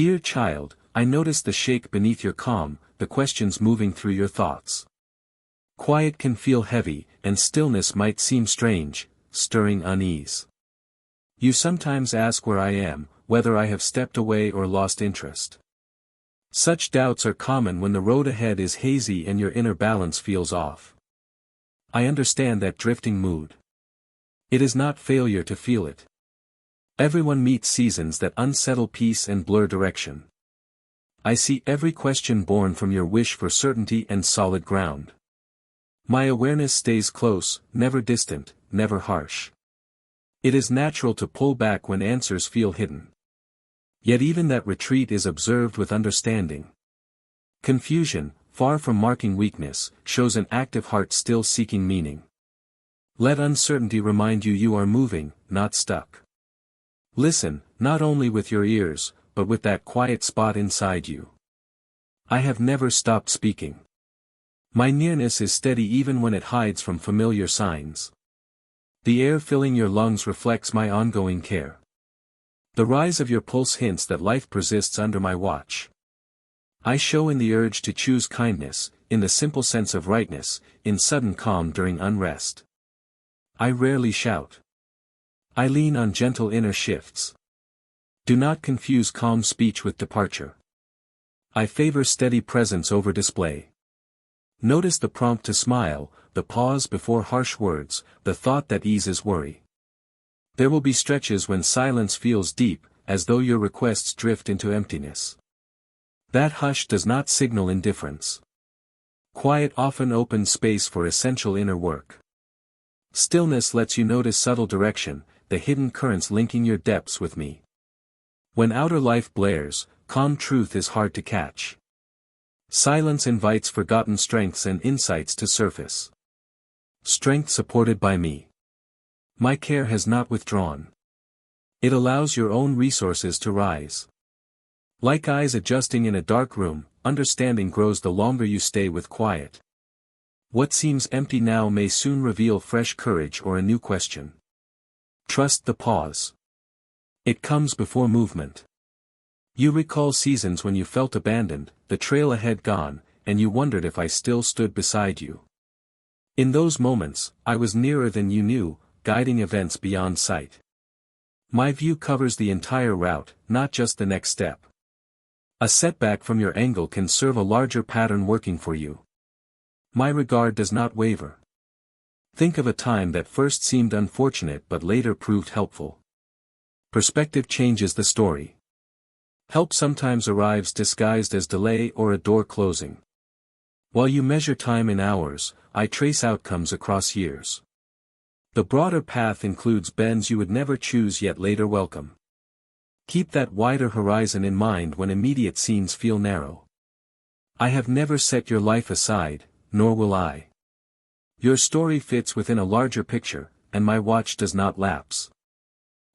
Dear child, I notice the shake beneath your calm, the questions moving through your thoughts. Quiet can feel heavy, and stillness might seem strange, stirring unease. You sometimes ask where I am, whether I have stepped away or lost interest. Such doubts are common when the road ahead is hazy and your inner balance feels off. I understand that drifting mood. It is not failure to feel it. Everyone meets seasons that unsettle peace and blur direction. I see every question born from your wish for certainty and solid ground. My awareness stays close, never distant, never harsh. It is natural to pull back when answers feel hidden. Yet even that retreat is observed with understanding. Confusion, far from marking weakness, shows an active heart still seeking meaning. Let uncertainty remind you you are moving, not stuck. Listen, not only with your ears, but with that quiet spot inside you. I have never stopped speaking. My nearness is steady even when it hides from familiar signs. The air filling your lungs reflects my ongoing care. The rise of your pulse hints that life persists under my watch. I show in the urge to choose kindness, in the simple sense of rightness, in sudden calm during unrest. I rarely shout. I lean on gentle inner shifts. Do not confuse calm speech with departure. I favor steady presence over display. Notice the prompt to smile, the pause before harsh words, the thought that eases worry. There will be stretches when silence feels deep, as though your requests drift into emptiness. That hush does not signal indifference. Quiet often opens space for essential inner work. Stillness lets you notice subtle direction, the hidden currents linking your depths with me. When outer life blares, calm truth is hard to catch. Silence invites forgotten strengths and insights to surface. Strength supported by me. My care has not withdrawn. It allows your own resources to rise. Like eyes adjusting in a dark room, understanding grows the longer you stay with quiet. What seems empty now may soon reveal fresh courage or a new question. Trust the pause. It comes before movement. You recall seasons when you felt abandoned, the trail ahead gone, and you wondered if I still stood beside you. In those moments, I was nearer than you knew, guiding events beyond sight. My view covers the entire route, not just the next step. A setback from your angle can serve a larger pattern working for you. My regard does not waver. Think of a time that first seemed unfortunate but later proved helpful. Perspective changes the story. Help sometimes arrives disguised as delay or a door closing. While you measure time in hours, I trace outcomes across years. The broader path includes bends you would never choose yet later welcome. Keep that wider horizon in mind when immediate scenes feel narrow. I have never set your life aside, nor will I. Your story fits within a larger picture, and my watch does not lapse.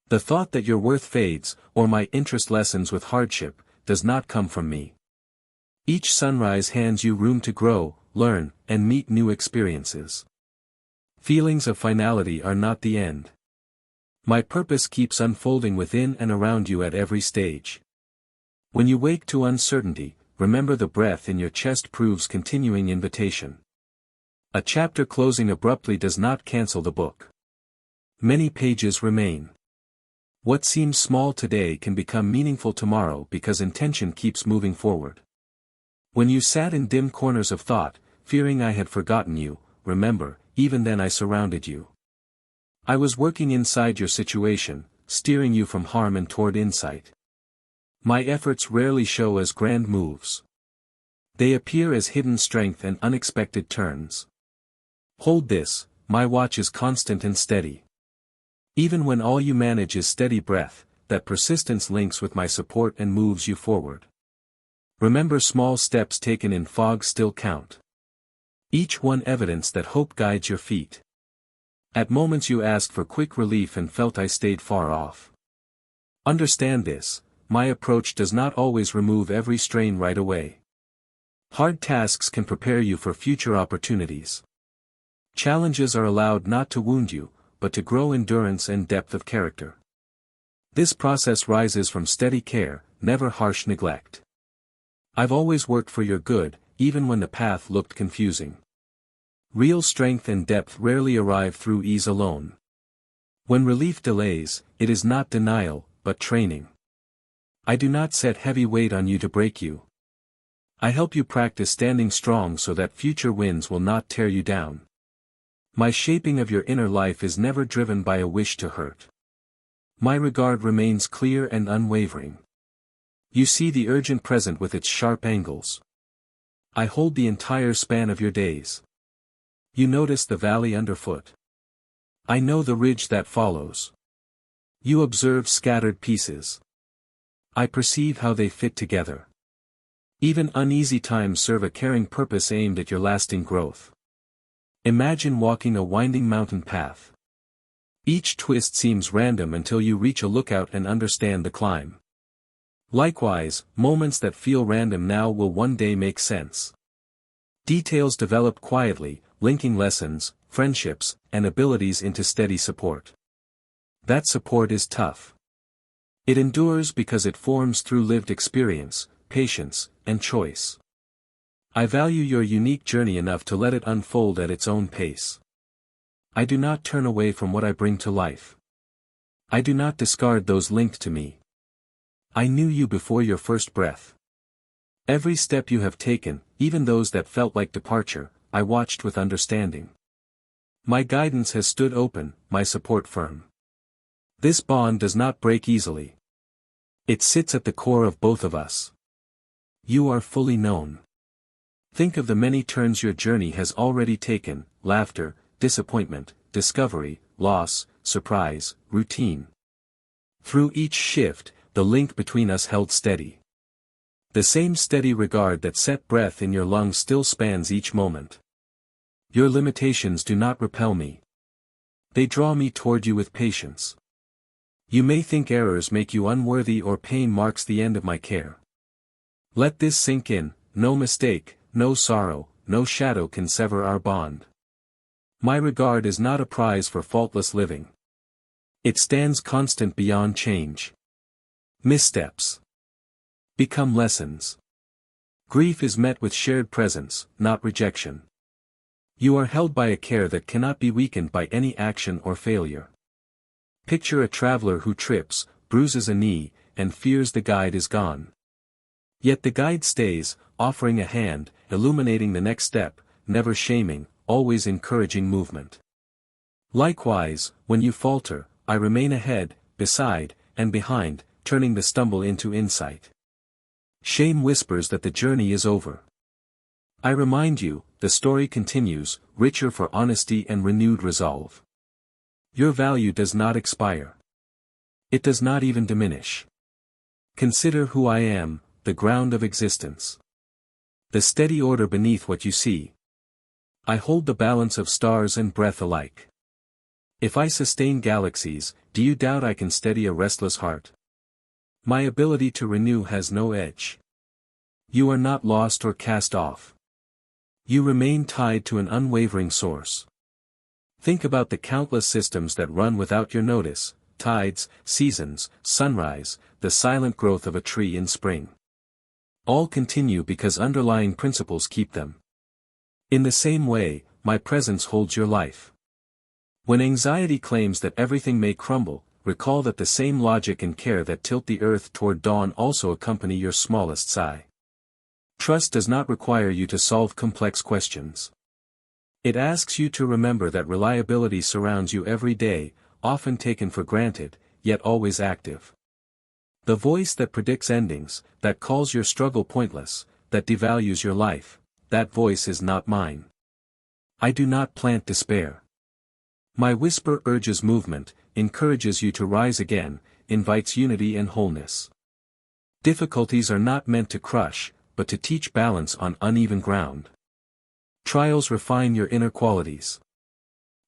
The thought that your worth fades, or my interest lessens with hardship, does not come from me. Each sunrise hands you room to grow, learn, and meet new experiences. Feelings of finality are not the end. My purpose keeps unfolding within and around you at every stage. When you wake to uncertainty, remember the breath in your chest proves continuing invitation. A chapter closing abruptly does not cancel the book. Many pages remain. What seems small today can become meaningful tomorrow because intention keeps moving forward. When you sat in dim corners of thought, fearing I had forgotten you, remember, even then I surrounded you. I was working inside your situation, steering you from harm and toward insight. My efforts rarely show as grand moves. They appear as hidden strength and unexpected turns. Hold this, my watch is constant and steady. Even when all you manage is steady breath, that persistence links with my support and moves you forward. Remember, small steps taken in fog still count. Each one evidence that hope guides your feet. At moments you asked for quick relief and felt I stayed far off. Understand this, my approach does not always remove every strain right away. Hard tasks can prepare you for future opportunities. Challenges are allowed not to wound you, but to grow endurance and depth of character. This process rises from steady care, never harsh neglect. I've always worked for your good, even when the path looked confusing. Real strength and depth rarely arrive through ease alone. When relief delays, it is not denial, but training. I do not set heavy weight on you to break you. I help you practice standing strong so that future winds will not tear you down. My shaping of your inner life is never driven by a wish to hurt. My regard remains clear and unwavering. You see the urgent present with its sharp angles. I hold the entire span of your days. You notice the valley underfoot. I know the ridge that follows. You observe scattered pieces. I perceive how they fit together. Even uneasy times serve a caring purpose aimed at your lasting growth. Imagine walking a winding mountain path. Each twist seems random until you reach a lookout and understand the climb. Likewise, moments that feel random now will one day make sense. Details develop quietly, linking lessons, friendships, and abilities into steady support. That support is tough. It endures because it forms through lived experience, patience, and choice. I value your unique journey enough to let it unfold at its own pace. I do not turn away from what I bring to life. I do not discard those linked to me. I knew you before your first breath. Every step you have taken, even those that felt like departure, I watched with understanding. My guidance has stood open, my support firm. This bond does not break easily. It sits at the core of both of us. You are fully known. Think of the many turns your journey has already taken: laughter, disappointment, discovery, loss, surprise, routine. Through each shift, the link between us held steady. The same steady regard that set breath in your lungs still spans each moment. Your limitations do not repel me. They draw me toward you with patience. You may think errors make you unworthy or pain marks the end of my care. Let this sink in: no mistake, no sorrow, no shadow can sever our bond. My regard is not a prize for faultless living. It stands constant beyond change. Missteps become lessons. Grief is met with shared presence, not rejection. You are held by a care that cannot be weakened by any action or failure. Picture a traveler who trips, bruises a knee, and fears the guide is gone. Yet the guide stays, offering a hand, illuminating the next step, never shaming, always encouraging movement. Likewise, when you falter, I remain ahead, beside, and behind, turning the stumble into insight. Shame whispers that the journey is over. I remind you, the story continues, richer for honesty and renewed resolve. Your value does not expire. It does not even diminish. Consider who I am, the ground of existence. The steady order beneath what you see. I hold the balance of stars and breath alike. If I sustain galaxies, do you doubt I can steady a restless heart? My ability to renew has no edge. You are not lost or cast off. You remain tied to an unwavering source. Think about the countless systems that run without your notice: tides, seasons, sunrise, the silent growth of a tree in spring. All continue because underlying principles keep them. In the same way, my presence holds your life. When anxiety claims that everything may crumble, recall that the same logic and care that tilt the earth toward dawn also accompany your smallest sigh. Trust does not require you to solve complex questions. It asks you to remember that reliability surrounds you every day, often taken for granted, yet always active. The voice that predicts endings, that calls your struggle pointless, that devalues your life, that voice is not mine. I do not plant despair. My whisper urges movement, encourages you to rise again, invites unity and wholeness. Difficulties are not meant to crush, but to teach balance on uneven ground. Trials refine your inner qualities.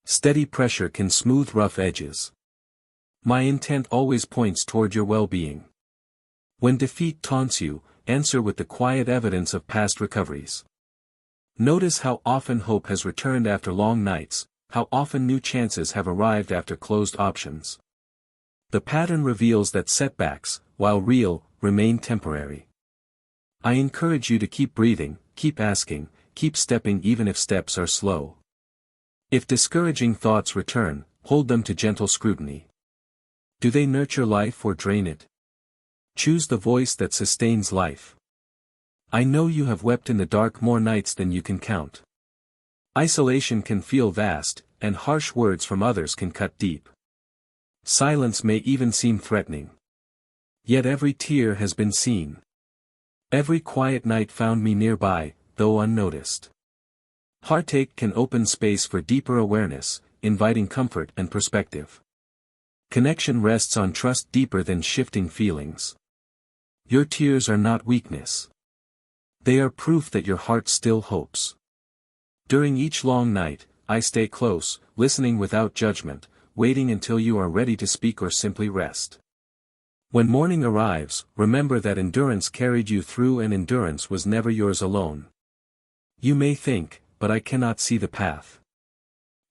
Steady pressure can smooth rough edges. My intent always points toward your well-being. When defeat taunts you, answer with the quiet evidence of past recoveries. Notice how often hope has returned after long nights, how often new chances have arrived after closed options. The pattern reveals that setbacks, while real, remain temporary. I encourage you to keep breathing, keep asking, keep stepping even if steps are slow. If discouraging thoughts return, hold them to gentle scrutiny. Do they nurture life or drain it? Choose the voice that sustains life. I know you have wept in the dark more nights than you can count. Isolation can feel vast, and harsh words from others can cut deep. Silence may even seem threatening. Yet every tear has been seen. Every quiet night found me nearby, though unnoticed. Heartache can open space for deeper awareness, inviting comfort and perspective. Connection rests on trust deeper than shifting feelings. Your tears are not weakness. They are proof that your heart still hopes. During each long night, I stay close, listening without judgment, waiting until you are ready to speak or simply rest. When morning arrives, remember that endurance carried you through and endurance was never yours alone. You may think, but I cannot see the path.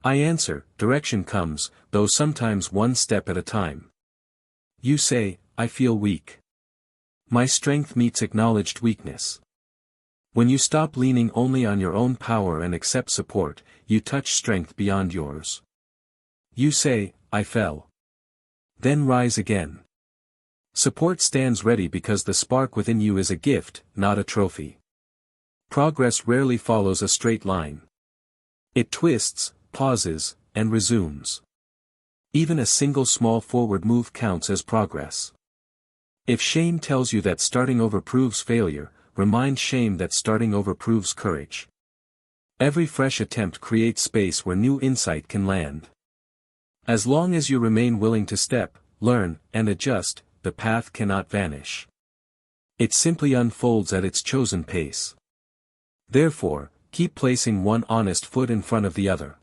I answer, direction comes, though sometimes one step at a time. You say, I feel weak. My strength meets acknowledged weakness. When you stop leaning only on your own power and accept support, you touch strength beyond yours. You say, I fell. Then rise again. Support stands ready because the spark within you is a gift, not a trophy. Progress rarely follows a straight line. It twists, pauses, and resumes. Even a single small forward move counts as progress. If shame tells you that starting over proves failure, remind shame that starting over proves courage. Every fresh attempt creates space where new insight can land. As long as you remain willing to step, learn, and adjust, the path cannot vanish. It simply unfolds at its chosen pace. Therefore, keep placing one honest foot in front of the other.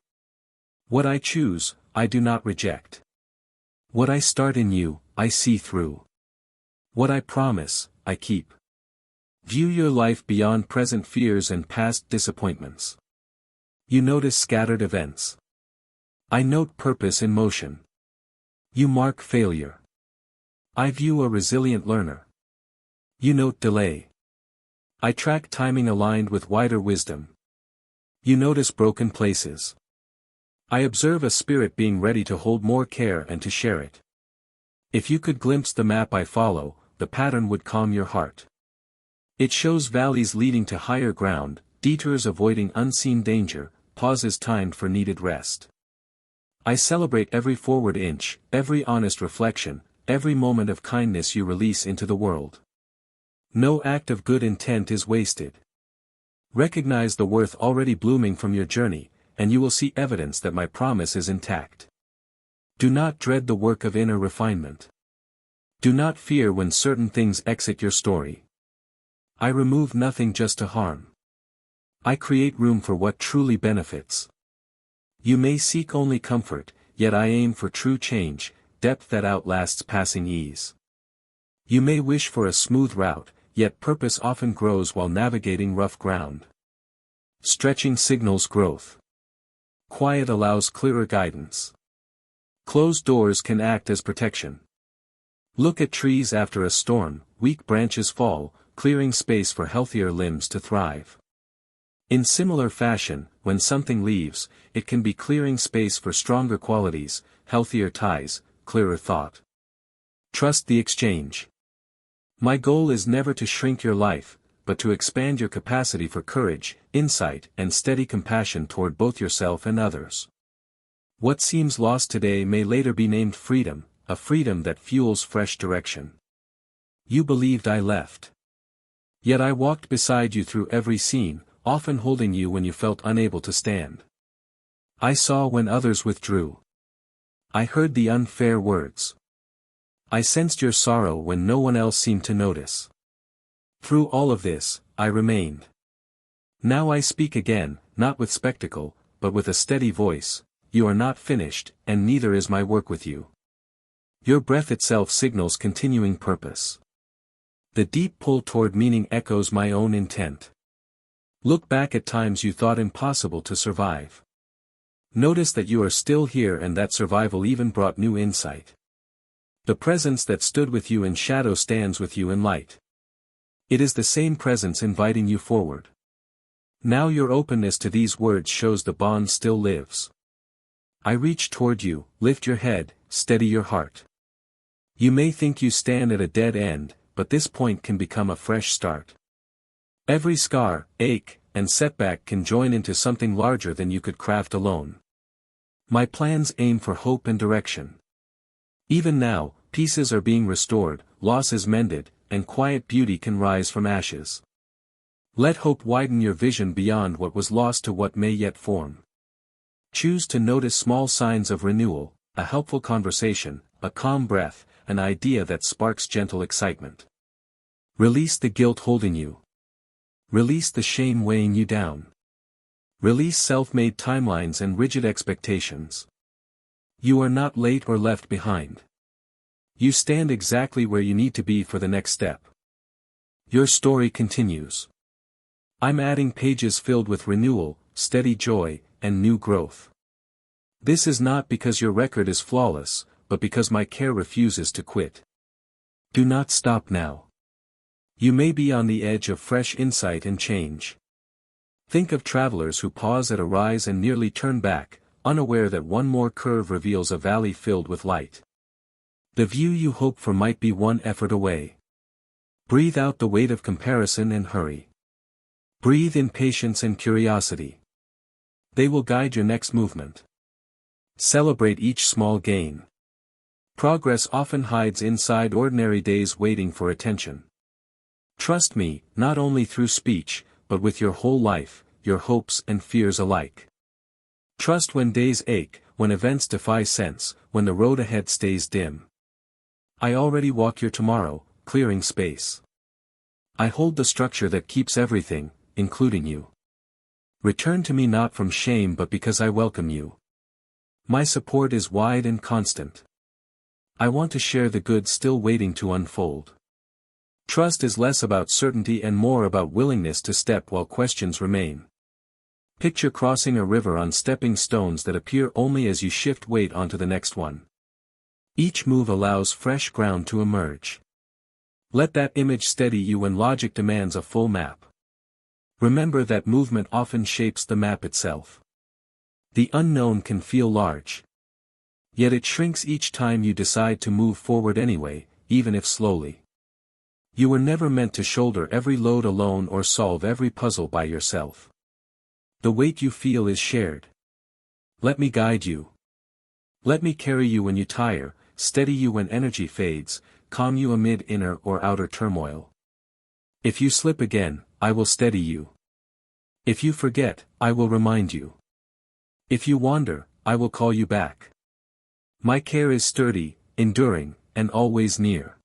What I choose, I do not reject. What I start in you, I see through. What I promise, I keep. View your life beyond present fears and past disappointments. You notice scattered events. I note purpose in motion. You mark failure. I view a resilient learner. You note delay. I track timing aligned with wider wisdom. You notice broken places. I observe a spirit being ready to hold more care and to share it. If you could glimpse the map I follow, the pattern would calm your heart. It shows valleys leading to higher ground, detours avoiding unseen danger, pauses timed for needed rest. I celebrate every forward inch, every honest reflection, every moment of kindness you release into the world. No act of good intent is wasted. Recognize the worth already blooming from your journey, and you will see evidence that my promise is intact. Do not dread the work of inner refinement. Do not fear when certain things exit your story. I remove nothing just to harm. I create room for what truly benefits. You may seek only comfort, yet I aim for true change, depth that outlasts passing ease. You may wish for a smooth route, yet purpose often grows while navigating rough ground. Stretching signals growth. Quiet allows clearer guidance. Closed doors can act as protection. Look at trees after a storm, weak branches fall, clearing space for healthier limbs to thrive. In similar fashion, when something leaves, it can be clearing space for stronger qualities, healthier ties, clearer thought. Trust the exchange. My goal is never to shrink your life, but to expand your capacity for courage, insight, and steady compassion toward both yourself and others. What seems lost today may later be named freedom, a freedom that fuels fresh direction. You believed I left. Yet I walked beside you through every scene, often holding you when you felt unable to stand. I saw when others withdrew. I heard the unfair words. I sensed your sorrow when no one else seemed to notice. Through all of this, I remained. Now I speak again, not with spectacle, but with a steady voice. You are not finished, and neither is my work with you. Your breath itself signals continuing purpose. The deep pull toward meaning echoes my own intent. Look back at times you thought impossible to survive. Notice that you are still here and that survival even brought new insight. The presence that stood with you in shadow stands with you in light. It is the same presence inviting you forward. Now your openness to these words shows the bond still lives. I reach toward you, lift your head, steady your heart. You may think you stand at a dead end, but this point can become a fresh start. Every scar, ache, and setback can join into something larger than you could craft alone. My plans aim for hope and direction. Even now, pieces are being restored, loss is mended, and quiet beauty can rise from ashes. Let hope widen your vision beyond what was lost to what may yet form. Choose to notice small signs of renewal, a helpful conversation, a calm breath, an idea that sparks gentle excitement. Release the guilt holding you. Release the shame weighing you down. Release self-made timelines and rigid expectations. You are not late or left behind. You stand exactly where you need to be for the next step. Your story continues. I'm adding pages filled with renewal, steady joy, and new growth. This is not because your record is flawless, but because my care refuses to quit. Do not stop now. You may be on the edge of fresh insight and change. Think of travelers who pause at a rise and nearly turn back, unaware that one more curve reveals a valley filled with light. The view you hope for might be one effort away. Breathe out the weight of comparison and hurry. Breathe in patience and curiosity. They will guide your next movement. Celebrate each small gain. Progress often hides inside ordinary days waiting for attention. Trust me, not only through speech, but with your whole life, your hopes and fears alike. Trust when days ache, when events defy sense, when the road ahead stays dim. I already walk your tomorrow, clearing space. I hold the structure that keeps everything, including you. Return to me not from shame but because I welcome you. My support is wide and constant. I want to share the good still waiting to unfold. Trust is less about certainty and more about willingness to step while questions remain. Picture crossing a river on stepping stones that appear only as you shift weight onto the next one. Each move allows fresh ground to emerge. Let that image steady you when logic demands a full map. Remember that movement often shapes the map itself. The unknown can feel large. Yet it shrinks each time you decide to move forward anyway, even if slowly. You were never meant to shoulder every load alone or solve every puzzle by yourself. The weight you feel is shared. Let me guide you. Let me carry you when you tire, steady you when energy fades, calm you amid inner or outer turmoil. If you slip again, I will steady you. If you forget, I will remind you. If you wander, I will call you back. My care is sturdy, enduring, and always near.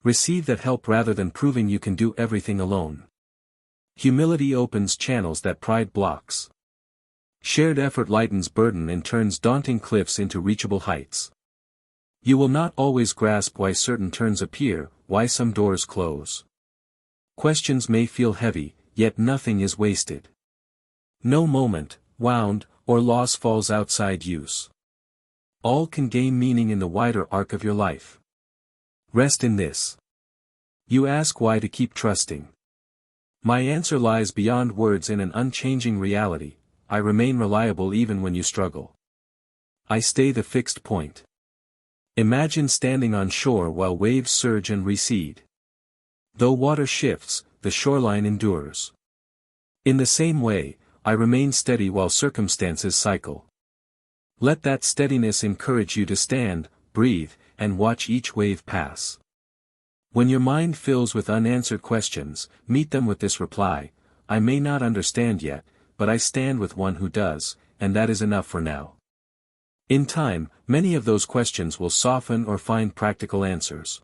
Receive that help rather than proving you can do everything alone. Humility opens channels that pride blocks. Shared effort lightens burden and turns daunting cliffs into reachable heights. You will not always grasp why certain turns appear, why some doors close. Questions may feel heavy, yet nothing is wasted. No moment, wound, or loss falls outside use. All can gain meaning in the wider arc of your life. Rest in this. You ask why to keep trusting. My answer lies beyond words in an unchanging reality. I remain reliable even when you struggle. I stay the fixed point. Imagine standing on shore while waves surge and recede. Though water shifts, the shoreline endures. In the same way, I remain steady while circumstances cycle. Let that steadiness encourage you to stand, breathe, and watch each wave pass. When your mind fills with unanswered questions, meet them with this reply: I may not understand yet, but I stand with one who does, and that is enough for now. In time, many of those questions will soften or find practical answers.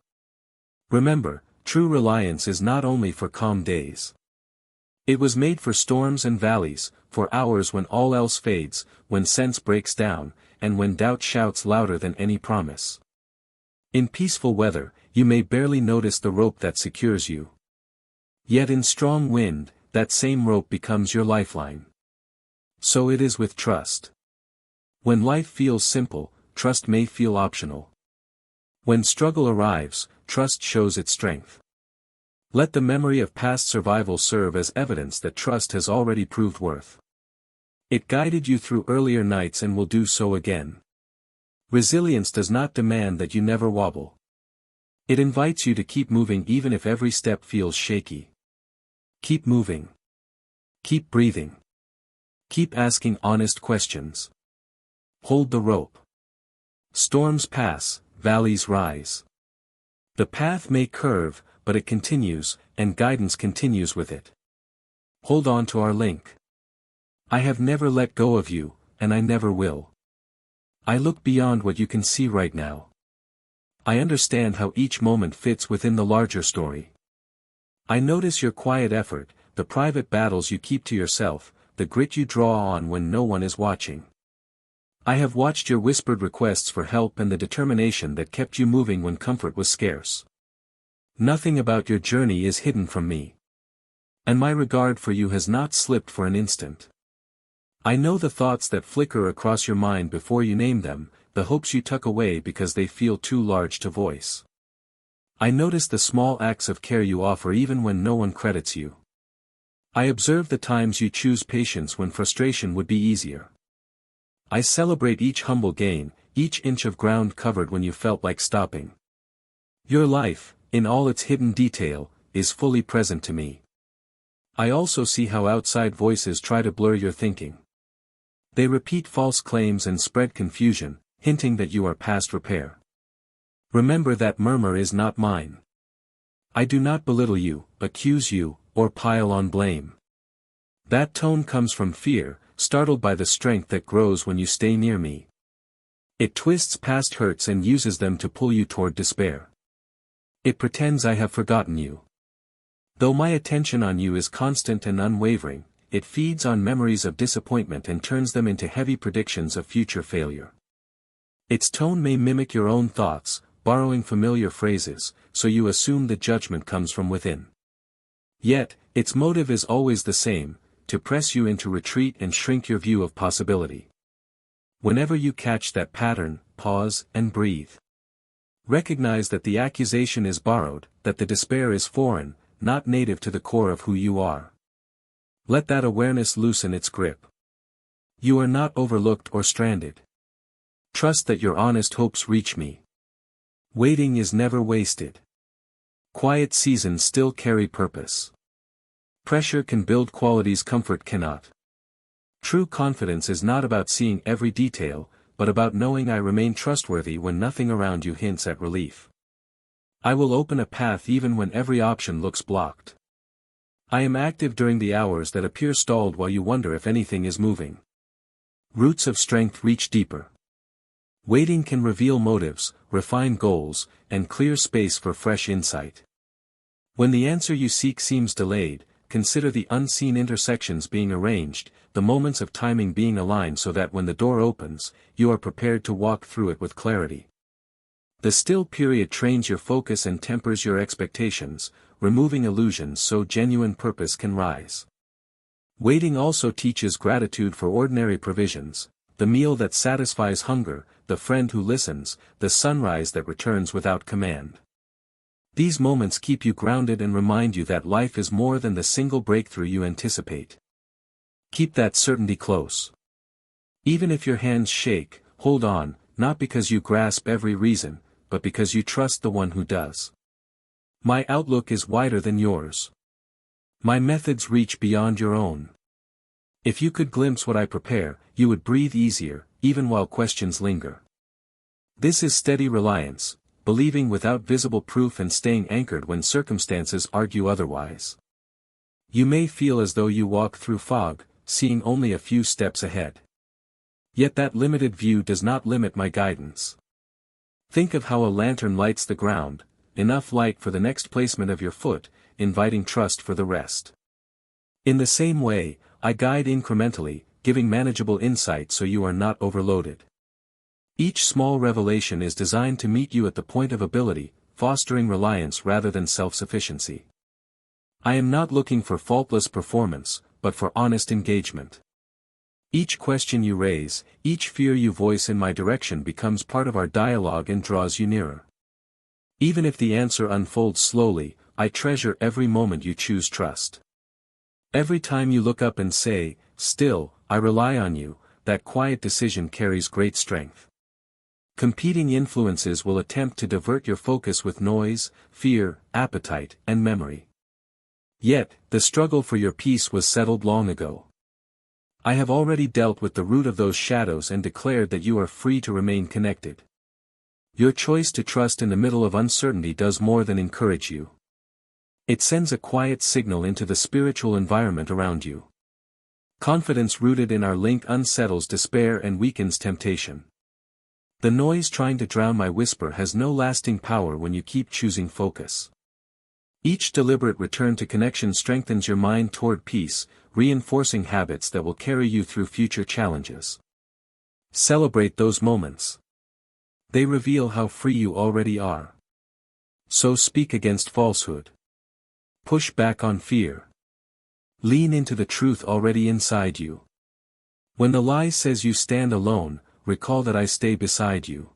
Remember, true reliance is not only for calm days. It was made for storms and valleys, for hours when all else fades, when sense breaks down, and when doubt shouts louder than any promise. In peaceful weather, you may barely notice the rope that secures you. Yet in strong wind, that same rope becomes your lifeline. So it is with trust. When life feels simple, trust may feel optional. When struggle arrives, trust shows its strength. Let the memory of past survival serve as evidence that trust has already proved worth. It guided you through earlier nights and will do so again. Resilience does not demand that you never wobble. It invites you to keep moving even if every step feels shaky. Keep moving. Keep breathing. Keep asking honest questions. Hold the rope. Storms pass, valleys rise. The path may curve, but it continues, and guidance continues with it. Hold on to our link. I have never let go of you, and I never will. I look beyond what you can see right now. I understand how each moment fits within the larger story. I notice your quiet effort, the private battles you keep to yourself, the grit you draw on when no one is watching. I have watched your whispered requests for help and the determination that kept you moving when comfort was scarce. Nothing about your journey is hidden from me. And my regard for you has not slipped for an instant. I know the thoughts that flicker across your mind before you name them, the hopes you tuck away because they feel too large to voice. I notice the small acts of care you offer even when no one credits you. I observe the times you choose patience when frustration would be easier. I celebrate each humble gain, each inch of ground covered when you felt like stopping. Your life, in all its hidden detail, is fully present to me. I also see how outside voices try to blur your thinking. They repeat false claims and spread confusion, hinting that you are past repair. Remember that murmur is not mine. I do not belittle you, accuse you, or pile on blame. That tone comes from fear, startled by the strength that grows when you stay near me. It twists past hurts and uses them to pull you toward despair. It pretends I have forgotten you. Though my attention on you is constant and unwavering, it feeds on memories of disappointment and turns them into heavy predictions of future failure. Its tone may mimic your own thoughts, borrowing familiar phrases, so you assume the judgment comes from within. Yet, its motive is always the same, to press you into retreat and shrink your view of possibility. Whenever you catch that pattern, pause and breathe. Recognize that the accusation is borrowed, that the despair is foreign, not native to the core of who you are. Let that awareness loosen its grip. You are not overlooked or stranded. Trust that your honest hopes reach me. Waiting is never wasted. Quiet seasons still carry purpose. Pressure can build qualities comfort cannot. True confidence is not about seeing every detail, but about knowing I remain trustworthy when nothing around you hints at relief. I will open a path even when every option looks blocked. I am active during the hours that appear stalled while you wonder if anything is moving. Roots of strength reach deeper. Waiting can reveal motives, refine goals, and clear space for fresh insight. When the answer you seek seems delayed, consider the unseen intersections being arranged, the moments of timing being aligned so that when the door opens, you are prepared to walk through it with clarity. The still period trains your focus and tempers your expectations, removing illusions so genuine purpose can rise. Waiting also teaches gratitude for ordinary provisions, the meal that satisfies hunger, the friend who listens, the sunrise that returns without command. These moments keep you grounded and remind you that life is more than the single breakthrough you anticipate. Keep that certainty close. Even if your hands shake, hold on, not because you grasp every reason, but because you trust the one who does. My outlook is wider than yours. My methods reach beyond your own. If you could glimpse what I prepare, you would breathe easier, even while questions linger. This is steady reliance, believing without visible proof and staying anchored when circumstances argue otherwise. You may feel as though you walk through fog, seeing only a few steps ahead. Yet that limited view does not limit my guidance. Think of how a lantern lights the ground, enough light for the next placement of your foot, inviting trust for the rest. In the same way, I guide incrementally, giving manageable insight so you are not overloaded. Each small revelation is designed to meet you at the point of ability, fostering reliance rather than self-sufficiency. I am not looking for faultless performance, but for honest engagement. Each question you raise, each fear you voice in my direction becomes part of our dialogue and draws you nearer. Even if the answer unfolds slowly, I treasure every moment you choose trust. Every time you look up and say, "Still, I rely on you," that quiet decision carries great strength. Competing influences will attempt to divert your focus with noise, fear, appetite, and memory. Yet, the struggle for your peace was settled long ago. I have already dealt with the root of those shadows and declared that you are free to remain connected. Your choice to trust in the middle of uncertainty does more than encourage you. It sends a quiet signal into the spiritual environment around you. Confidence rooted in our link unsettles despair and weakens temptation. The noise trying to drown my whisper has no lasting power when you keep choosing focus. Each deliberate return to connection strengthens your mind toward peace, reinforcing habits that will carry you through future challenges. Celebrate those moments. They reveal how free you already are. So speak against falsehood. Push back on fear. Lean into the truth already inside you. When the lie says you stand alone, recall that I stay beside you.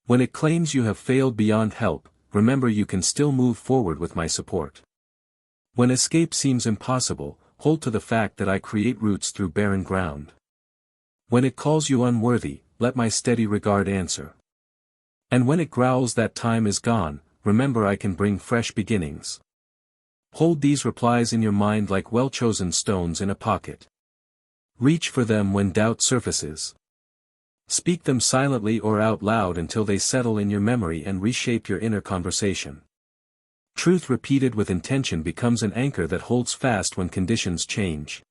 When it claims you have failed beyond help, remember you can still move forward with my support. When escape seems impossible, hold to the fact that I create roots through barren ground. When it calls you unworthy, let my steady regard answer. And when it growls that time is gone, remember I can bring fresh beginnings. Hold these replies in your mind like well-chosen stones in a pocket. Reach for them when doubt surfaces. Speak them silently or out loud until they settle in your memory and reshape your inner conversation. Truth repeated with intention becomes an anchor that holds fast when conditions change.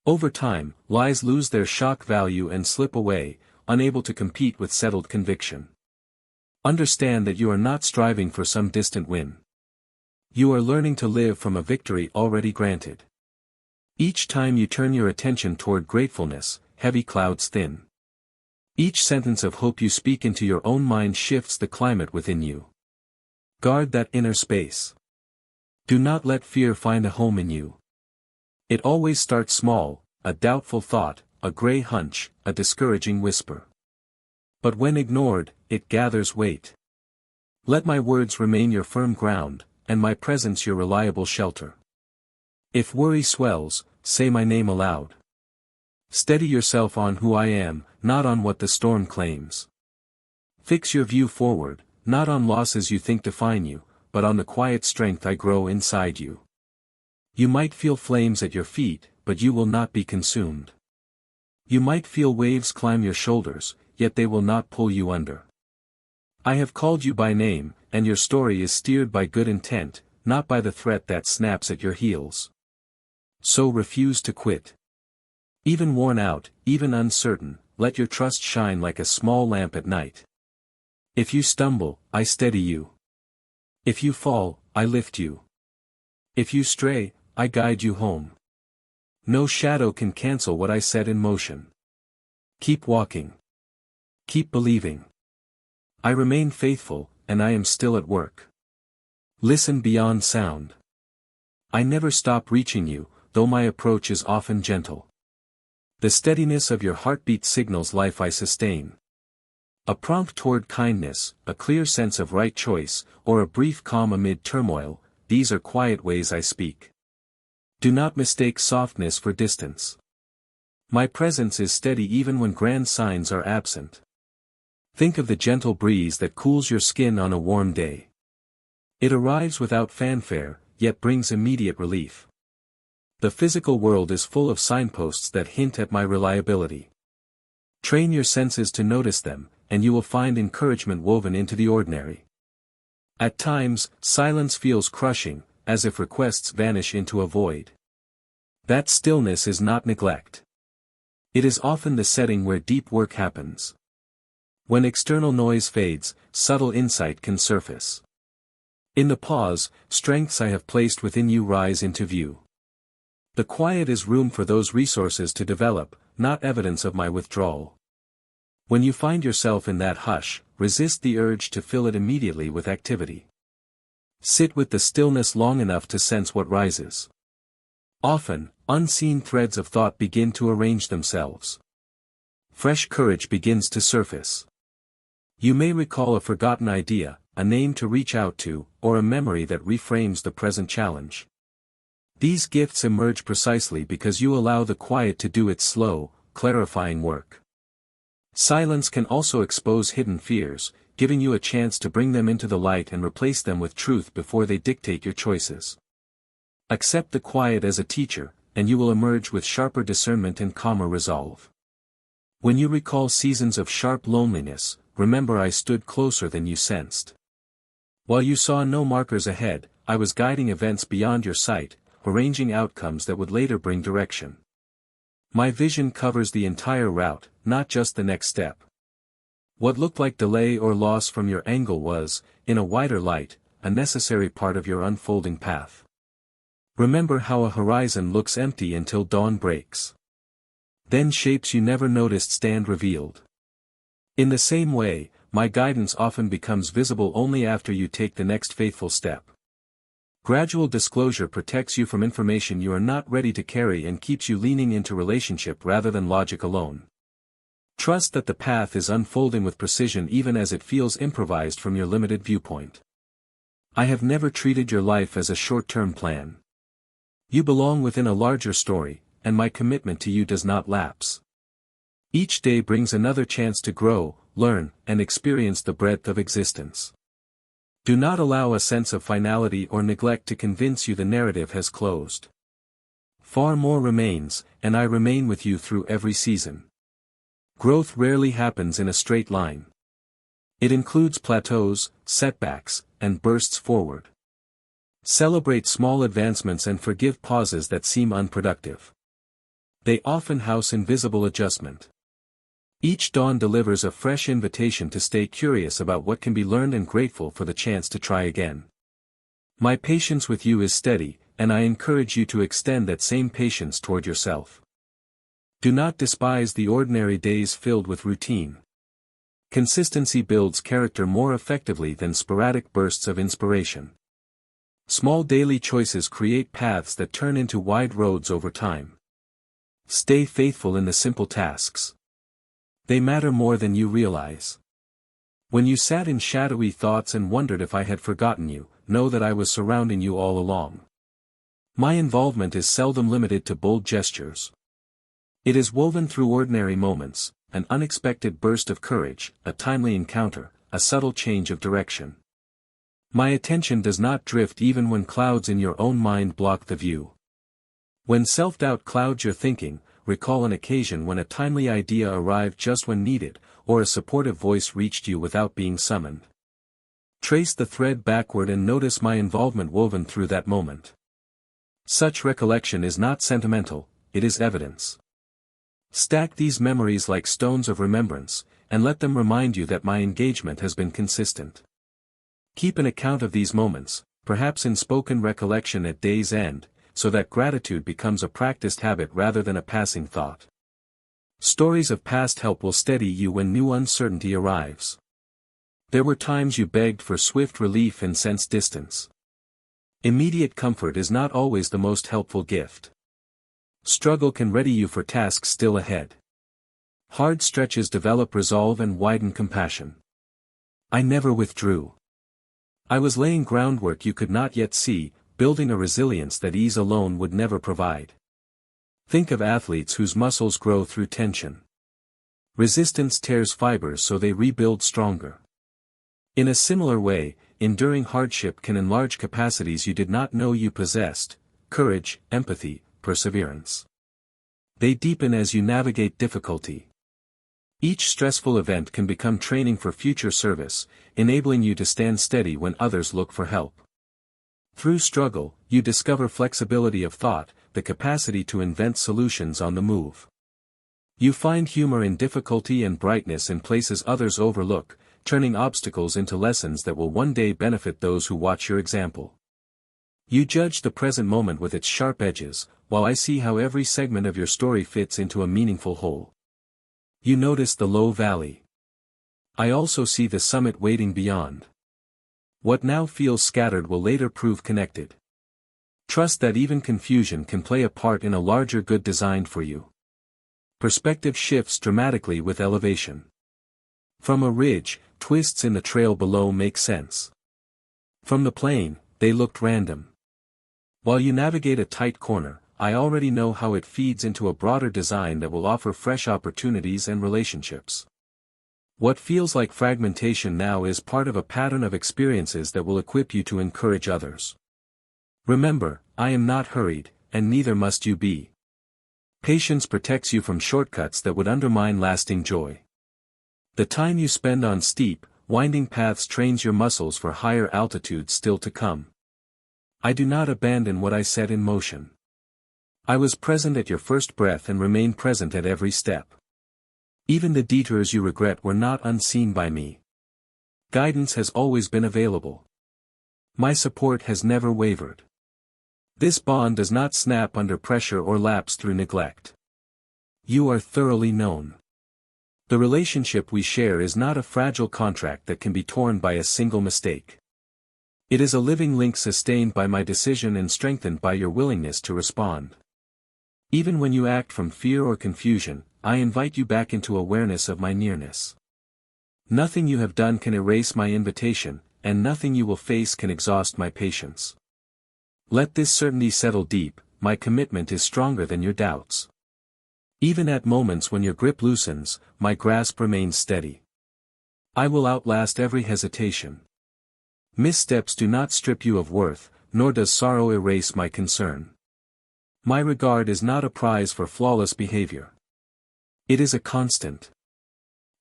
Over time, lies lose their shock value and slip away, unable to compete with settled conviction. Understand that you are not striving for some distant win. You are learning to live from a victory already granted. Each time you turn your attention toward gratefulness, heavy clouds thin. Each sentence of hope you speak into your own mind shifts the climate within you. Guard that inner space. Do not let fear find a home in you. It always starts small, a doubtful thought, a gray hunch, a discouraging whisper. But when ignored, it gathers weight. Let my words remain your firm ground, and my presence your reliable shelter. If worry swells, say my name aloud. Steady yourself on who I am, not on what the storm claims. Fix your view forward, not on losses you think define you, but on the quiet strength I grow inside you. You might feel flames at your feet, but you will not be consumed. You might feel waves climb your shoulders, yet they will not pull you under. I have called you by name, and your story is steered by good intent, not by the threat that snaps at your heels. So refuse to quit. Even worn out, even uncertain, let your trust shine like a small lamp at night. If you stumble, I steady you. If you fall, I lift you. If you stray, I guide you home. No shadow can cancel what I set in motion. Keep walking. Keep believing. I remain faithful, and I am still at work. Listen beyond sound. I never stop reaching you, though my approach is often gentle. The steadiness of your heartbeat signals life I sustain. A prompt toward kindness, a clear sense of right choice, or a brief calm amid turmoil, these are quiet ways I speak. Do not mistake softness for distance. My presence is steady even when grand signs are absent. Think of the gentle breeze that cools your skin on a warm day. It arrives without fanfare, yet brings immediate relief. The physical world is full of signposts that hint at my reliability. Train your senses to notice them, and you will find encouragement woven into the ordinary. At times, silence feels crushing, as if requests vanish into a void. That stillness is not neglect. It is often the setting where deep work happens. When external noise fades, subtle insight can surface. In the pause, strengths I have placed within you rise into view. The quiet is room for those resources to develop, not evidence of my withdrawal. When you find yourself in that hush, resist the urge to fill it immediately with activity. Sit with the stillness long enough to sense what rises. Often, unseen threads of thought begin to arrange themselves. Fresh courage begins to surface. You may recall a forgotten idea, a name to reach out to, or a memory that reframes the present challenge. These gifts emerge precisely because you allow the quiet to do its slow, clarifying work. Silence can also expose hidden fears, giving you a chance to bring them into the light and replace them with truth before they dictate your choices. Accept the quiet as a teacher, and you will emerge with sharper discernment and calmer resolve. When you recall seasons of sharp loneliness, remember I stood closer than you sensed. While you saw no markers ahead, I was guiding events beyond your sight, arranging outcomes that would later bring direction. My vision covers the entire route, not just the next step. What looked like delay or loss from your angle was, in a wider light, a necessary part of your unfolding path. Remember how a horizon looks empty until dawn breaks. Then shapes you never noticed stand revealed. In the same way, my guidance often becomes visible only after you take the next faithful step. Gradual disclosure protects you from information you are not ready to carry and keeps you leaning into relationship rather than logic alone. Trust that the path is unfolding with precision even as it feels improvised from your limited viewpoint. I have never treated your life as a short-term plan. You belong within a larger story, and my commitment to you does not lapse. Each day brings another chance to grow, learn, and experience the breadth of existence. Do not allow a sense of finality or neglect to convince you the narrative has closed. Far more remains, and I remain with you through every season. Growth rarely happens in a straight line. It includes plateaus, setbacks, and bursts forward. Celebrate small advancements and forgive pauses that seem unproductive. They often house invisible adjustment. Each dawn delivers a fresh invitation to stay curious about what can be learned and grateful for the chance to try again. My patience with you is steady, and I encourage you to extend that same patience toward yourself. Do not despise the ordinary days filled with routine. Consistency builds character more effectively than sporadic bursts of inspiration. Small daily choices create paths that turn into wide roads over time. Stay faithful in the simple tasks. They matter more than you realize. When you sat in shadowy thoughts and wondered if I had forgotten you, know that I was surrounding you all along. My involvement is seldom limited to bold gestures. It is woven through ordinary moments, an unexpected burst of courage, a timely encounter, a subtle change of direction. My attention does not drift even when clouds in your own mind block the view. When self-doubt clouds your thinking, recall an occasion when a timely idea arrived just when needed, or a supportive voice reached you without being summoned. Trace the thread backward and notice my involvement woven through that moment. Such recollection is not sentimental, it is evidence. Stack these memories like stones of remembrance, and let them remind you that my engagement has been consistent. Keep an account of these moments, perhaps in spoken recollection at day's end, so that gratitude becomes a practiced habit rather than a passing thought. Stories of past help will steady you when new uncertainty arrives. There were times you begged for swift relief and sensed distance. Immediate comfort is not always the most helpful gift. Struggle can ready you for tasks still ahead. Hard stretches develop resolve and widen compassion. I never withdrew. I was laying groundwork you could not yet see, building a resilience that ease alone would never provide. Think of athletes whose muscles grow through tension. Resistance tears fibers so they rebuild stronger. In a similar way, enduring hardship can enlarge capacities you did not know you possessed: courage, empathy, perseverance. They deepen as you navigate difficulty. Each stressful event can become training for future service, enabling you to stand steady when others look for help. Through struggle, you discover flexibility of thought, the capacity to invent solutions on the move. You find humor in difficulty and brightness in places others overlook, turning obstacles into lessons that will one day benefit those who watch your example. You judge the present moment with its sharp edges, while I see how every segment of your story fits into a meaningful whole. You notice the low valley. I also see the summit waiting beyond. What now feels scattered will later prove connected. Trust that even confusion can play a part in a larger good designed for you. Perspective shifts dramatically with elevation. From a ridge, twists in the trail below make sense. From the plain, they looked random. While you navigate a tight corner, I already know how it feeds into a broader design that will offer fresh opportunities and relationships. What feels like fragmentation now is part of a pattern of experiences that will equip you to encourage others. Remember, I am not hurried, and neither must you be. Patience protects you from shortcuts that would undermine lasting joy. The time you spend on steep, winding paths trains your muscles for higher altitudes still to come. I do not abandon what I set in motion. I was present at your first breath and remain present at every step. Even the detours you regret were not unseen by me. Guidance has always been available. My support has never wavered. This bond does not snap under pressure or lapse through neglect. You are thoroughly known. The relationship we share is not a fragile contract that can be torn by a single mistake. It is a living link sustained by my decision and strengthened by your willingness to respond. Even when you act from fear or confusion, I invite you back into awareness of my nearness. Nothing you have done can erase my invitation, and nothing you will face can exhaust my patience. Let this certainty settle deep, my commitment is stronger than your doubts. Even at moments when your grip loosens, my grasp remains steady. I will outlast every hesitation. Missteps do not strip you of worth, nor does sorrow erase my concern. My regard is not a prize for flawless behavior. It is a constant.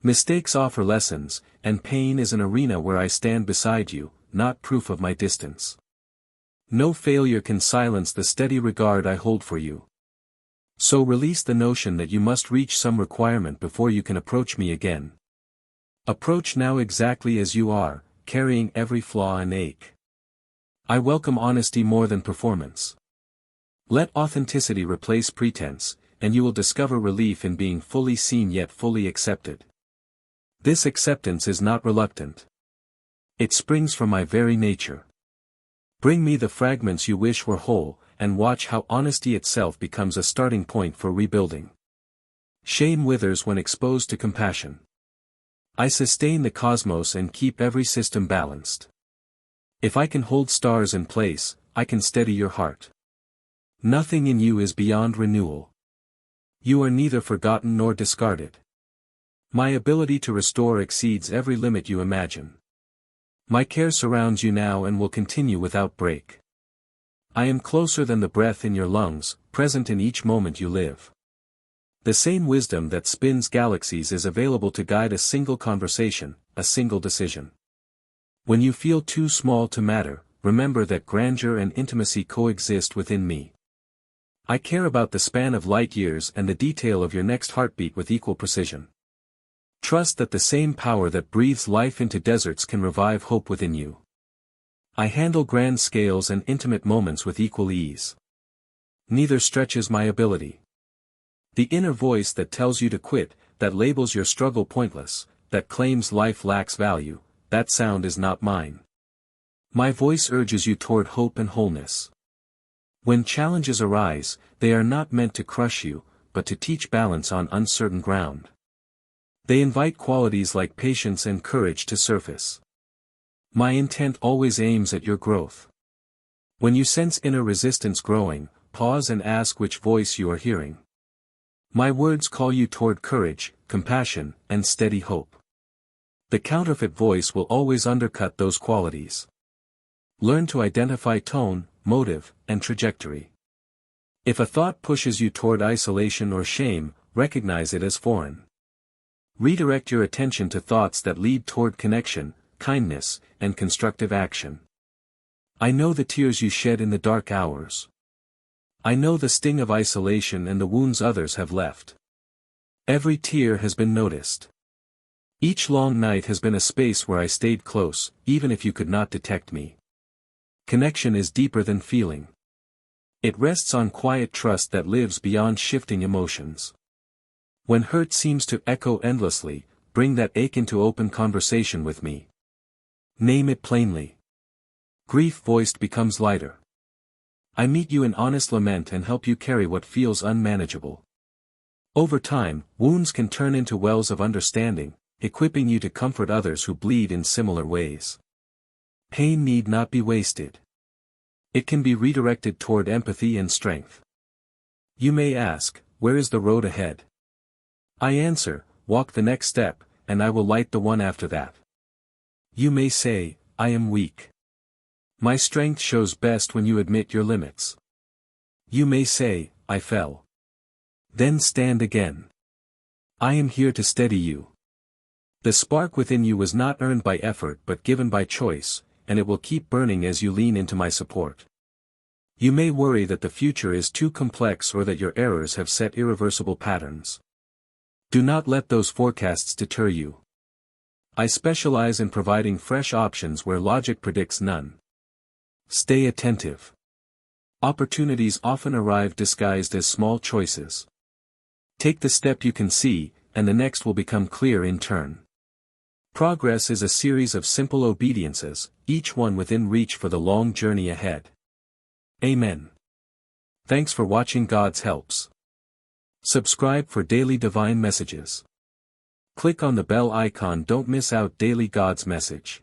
Mistakes offer lessons, and pain is an arena where I stand beside you, not proof of my distance. No failure can silence the steady regard I hold for you. So release the notion that you must reach some requirement before you can approach me again. Approach now exactly as you are, carrying every flaw and ache. I welcome honesty more than performance. Let authenticity replace pretense, and you will discover relief in being fully seen yet fully accepted. This acceptance is not reluctant. It springs from my very nature. Bring me the fragments you wish were whole, and watch how honesty itself becomes a starting point for rebuilding. Shame withers when exposed to compassion. I sustain the cosmos and keep every system balanced. If I can hold stars in place, I can steady your heart. Nothing in you is beyond renewal. You are neither forgotten nor discarded. My ability to restore exceeds every limit you imagine. My care surrounds you now and will continue without break. I am closer than the breath in your lungs, present in each moment you live. The same wisdom that spins galaxies is available to guide a single conversation, a single decision. When you feel too small to matter, remember that grandeur and intimacy coexist within me. I care about the span of light years and the detail of your next heartbeat with equal precision. Trust that the same power that breathes life into deserts can revive hope within you. I handle grand scales and intimate moments with equal ease. Neither stretches my ability. The inner voice that tells you to quit, that labels your struggle pointless, that claims life lacks value, that sound is not mine. My voice urges you toward hope and wholeness. When challenges arise, they are not meant to crush you, but to teach balance on uncertain ground. They invite qualities like patience and courage to surface. My intent always aims at your growth. When you sense inner resistance growing, pause and ask which voice you are hearing. My words call you toward courage, compassion, and steady hope. The counterfeit voice will always undercut those qualities. Learn to identify tone, motive, and trajectory. If a thought pushes you toward isolation or shame, recognize it as foreign. Redirect your attention to thoughts that lead toward connection, kindness, and constructive action. I know the tears you shed in the dark hours. I know the sting of isolation and the wounds others have left. Every tear has been noticed. Each long night has been a space where I stayed close, even if you could not detect me. Connection is deeper than feeling. It rests on quiet trust that lives beyond shifting emotions. When hurt seems to echo endlessly, bring that ache into open conversation with me. Name it plainly. Grief voiced becomes lighter. I meet you in honest lament and help you carry what feels unmanageable. Over time, wounds can turn into wells of understanding, equipping you to comfort others who bleed in similar ways. Pain need not be wasted. It can be redirected toward empathy and strength. You may ask, where is the road ahead? I answer, walk the next step, and I will light the one after that. You may say, I am weak. My strength shows best when you admit your limits. You may say, I fell. Then stand again. I am here to steady you. The spark within you was not earned by effort but given by choice, and it will keep burning as you lean into my support. You may worry that the future is too complex or that your errors have set irreversible patterns. Do not let those forecasts deter you. I specialize in providing fresh options where logic predicts none. Stay attentive. Opportunities often arrive disguised as small choices. Take the step you can see, and the next will become clear in turn. Progress is a series of simple obediences, each one within reach for the long journey ahead. Amen. Thanks for watching God's Helps. Subscribe for daily divine messages. Click on the bell icon. Don't miss out daily God's message.